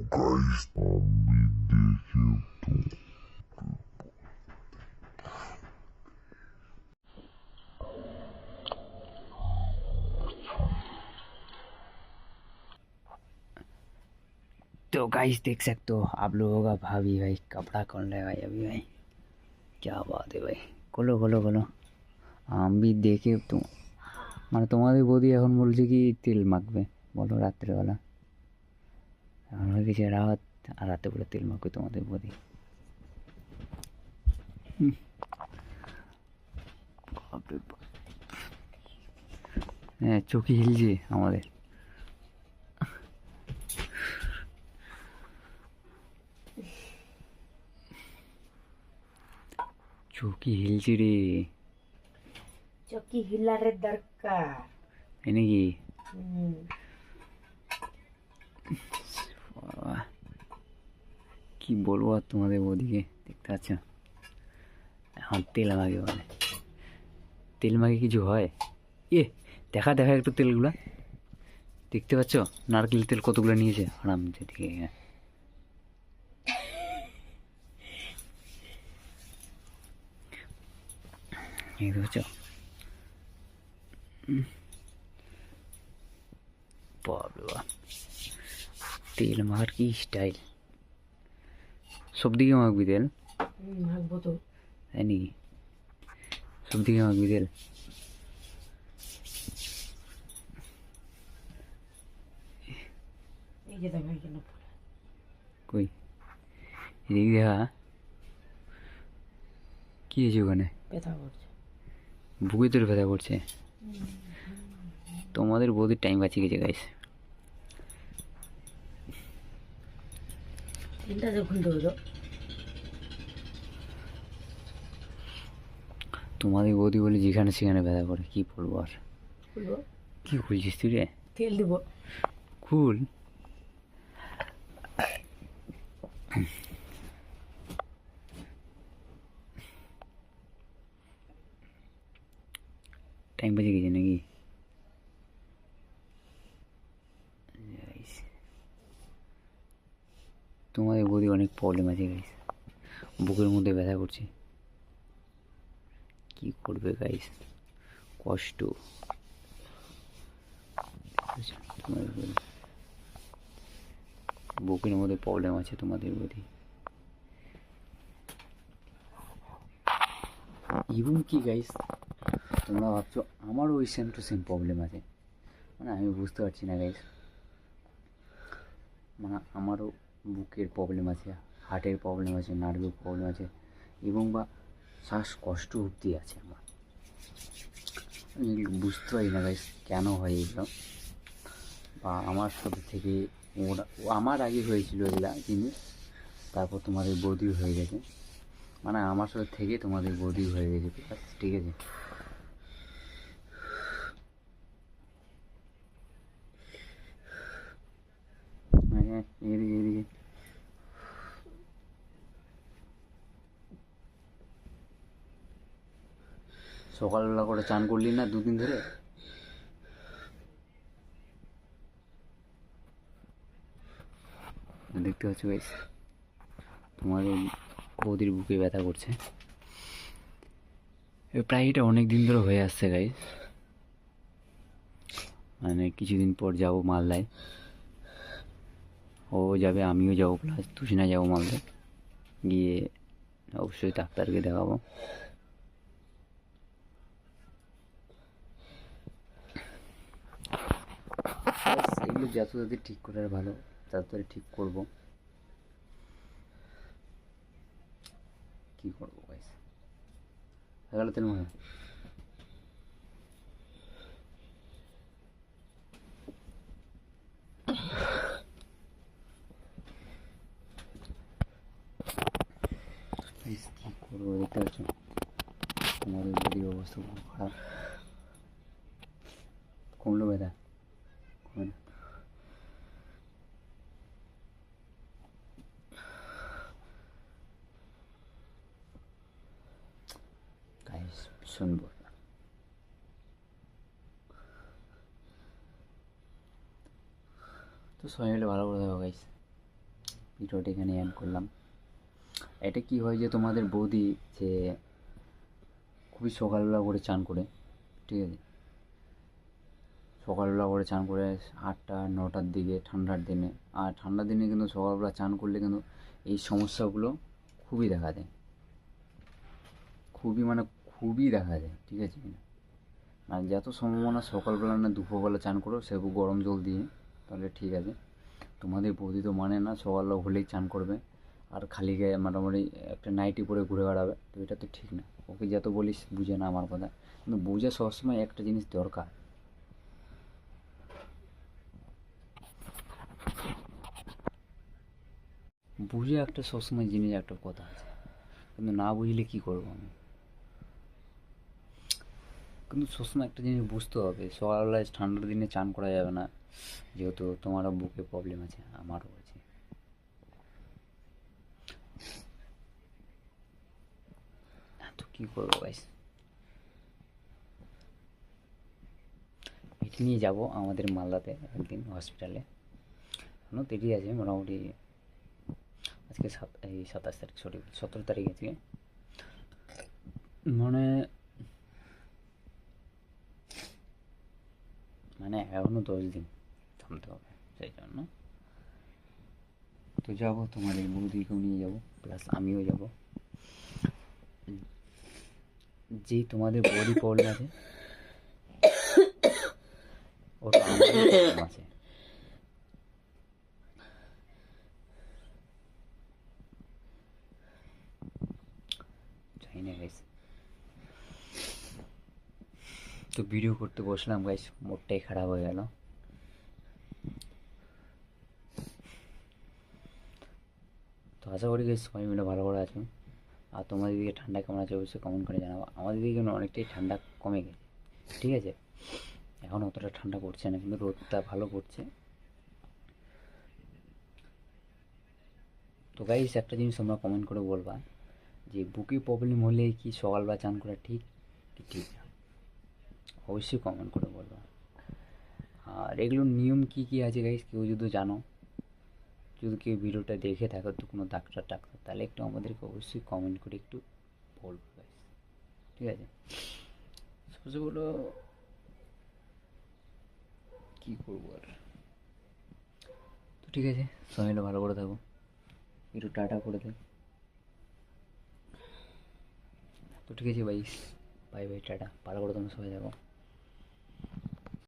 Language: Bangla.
तो गाइस देख सकते हो आप लोगों का भाभी भाई कपड़ा खोल रहे भाई अभी भाई, क्या बात है भाई। खोलो खोलो खोलो। আমি দেখে তো মানে তোমাদের বৌদি এখন বলছে কি তেল মাখবে, বলো রাত্রেবেলা। এখন হয়ে গেছে রাত, আর রাতে বলে তেল মাখবে তোমাদের বৌদি। হ্যাঁ চোখে হিলছে আমাদের। চোখে হিলছে রে। চকি হিলারের দরকার তাই নাকি? কি বলবো আর তোমাদের বৌদিকে, দেখতে পাচ্ছ এখন তেল মাখে বলে। তেল মাখে কিছু হয়? এ দেখা দেখা একটু তেলগুলা, দেখতে পাচ্ছ নারকেল তেল কতগুলো নিয়েছে আরাম থেকে। দেখতে পাচ্ছ বাবা, তেল মাখার কি স্টাইল। সব দিকে মাখবি তেল? মাখবো তো। তাই নাকি? সব দিকে মাখবি তেল? এই যে দেখ কেন কই এদিকে দেখা। কি হয়েছে ওখানে? ব্যথা করছে বুকে তোর ব্যথা করছে? তোমাদের বৌদির টাইম বাঁচিয়ে গেছে গাইস। তিনটা যে খুলতে হতো। তোমাদের বৌদি বলে যেখানে সেখানে ব্যথা করে, কি বলবো আর। খুলবো? কি খুলছিস তুই রে? তেল দিব। খুল। টাইম বেজে গেছে নাকি? তোমাদের বৌদি অনেক প্রবলেম আছে গাইস, বুকের মধ্যে ব্যথা করছে। কি করবে গাইস, কষ্ট। বুকের মধ্যে প্রবলেম আছে তোমাদের বৌদি। এবং কি গাইস তোমরা ভাবছো আমারও ওই সেম টু সেম প্রবলেম আছে, মানে আমি বুঝতে পারছি না গাইস। মানে আমারও বুকের প্রবলেম আছে, হার্টের প্রবলেম আছে, নার্ভের প্রবলেম আছে, এবং বা শ্বাসকষ্ট অবধি আছে আমার। আমি বুঝতে পারি না গাইস কেন হয় এগুলো, বা আমার সাথে থেকে ওরা আমার আগে হয়েছিল এগুলা জিনিস, তারপর তোমাদের বৌদি হয়ে গেছে। মানে আমার সাথে থেকে তোমাদের বৌদি হয়ে গেছে, ঠিক আছে। এদিকে এদিকে সকালবেলা করে চান করলি না দুদিন ধরে? দেখতে পাচ্ছ গাইস তোমাদের বৌদির বুকে ব্যথা করছে, প্রায় এটা অনেক দিন ধরে হয়ে আসছে গাইস। মানে কিছুদিন পর যাবো মালদায়, ও যাবে আমিও যাবো, প্লাস তুষিনা যাবো মালদায়, গিয়ে অবশ্যই ডাক্তারকে দেখাবো। এগুলো যত তাদের ঠিক করার ভালো, তাড়াতাড়ি ঠিক করবো। কি করবো গাইস, গেল তেল মনে কি করবো। দেখতে পাচ্ছ তোমাদের বডির অবস্থা খুব খারাপ। কমলো ব্যথা? কমে না গাইস, শুনবো তো সবাই মিলে ভালো করে দেবো গাইস। ভিডিওটা এখানে এন্ড করলাম। এটা কি হয় যে তোমাদের বৌদি যে খুবই সকালবেলা করে চান করে, ঠিক আছে, সকালবেলা করে চান করে 8টা 9টার দিকে ঠান্ডার দিনে। আর ঠান্ডার দিনে কিন্তু সকালবেলা চান করলে কিন্তু এই সমস্যাগুলো খুবই দেখা যায়, খুবই মানে খুবই দেখা যায়, ঠিক আছে। আর যত সম্ভাবনা সকালবেলা না দুপুরবেলা চান করো, সেরকম গরম জল দিয়ে, তাহলে ঠিক আছে। তোমাদের বৌদি তো মানে না, সকালবেলা হলেই চান করবে আর খালি গায়ে মোটামুটি একটা নাইটি পরে ঘুরে বেড়াবে, তো এটা তো ঠিক না। ওকে যত বলিস বুঝে না আমার কথা, কিন্তু বুঝে সবসময় একটা জিনিস দরকার। বুঝে একটা সবসময় জিনিস একটা কথা আছে, কিন্তু না বুঝলে কী করবো আমি। কিন্তু সবসময় একটা জিনিস বুঝতে হবে, সকালবেলায় ঠান্ডার দিনে চান করা যাবে না, যেহেতু তোমারও বুকে প্রবলেম আছে, আমারও আছে। তো কী করবো গাইস, এটি নিয়ে যাবো আমাদের মালদাতে একদিন হসপিটালে। এখনও দেরি আছে, মোটামুটি আজকে 27 তারিখ, সরি 17 তারিখ আজকে, মানে মানে এখনও 10 দিন থামতে হবে, সেই জন্য তো যাবো। তোমার এই বৌদিকেও নিয়ে যাবো, প্লাস আমিও যাবো। যেই তোমাদের বডি প্রবলেম আছে, ওটা আমারও প্রবলেম আছে। জানি না গাইস, তো ভিডিও করতে বসলাম গাইস, মুডটাই খারাপ হয়ে গেল। তো আশা করি গাইস সবাই মিলে ভালো করে আছো। আর তোমাদের দিকে ঠান্ডা কেমন আছে অবশ্যই কমেন্ট করে জানাবো। আমাদের দিকে কিন্তু অনেকটাই ঠান্ডা কমে গেছে, ঠিক আছে। এখন অতটা ঠান্ডা পড়ছে না, কিন্তু রোদটা ভালো পড়ছে। তো গাইস একটা জিনিস তোমরা কমেন্ট করে বলবা যে বুকে প্রবলেম হলে কি সকালবেলা চান করা ঠিক কি ঠিক না, অবশ্যই কমেন্ট করে বলবা। আর এগুলোর নিয়ম কী কী আছে গাইস, কেউ যদি জানো, যদি কেউ ভিডিওটা দেখে থাকো তো কোনো ডাক্তার টাক্তার, তাহলে একটু আমাদেরকে অবশ্যই কমেন্ট করে একটু বলবো গাইস, ঠিক আছে। সবচেয়ে কী করবো আর, তো ঠিক আছে, সবাই মিলে ভালো করে থাকো, একটু টাটা করে দে। তো ঠিক আছে ভাই, বাই বাই, টাটা, ভালো করে তোমরা সবাই থাকো।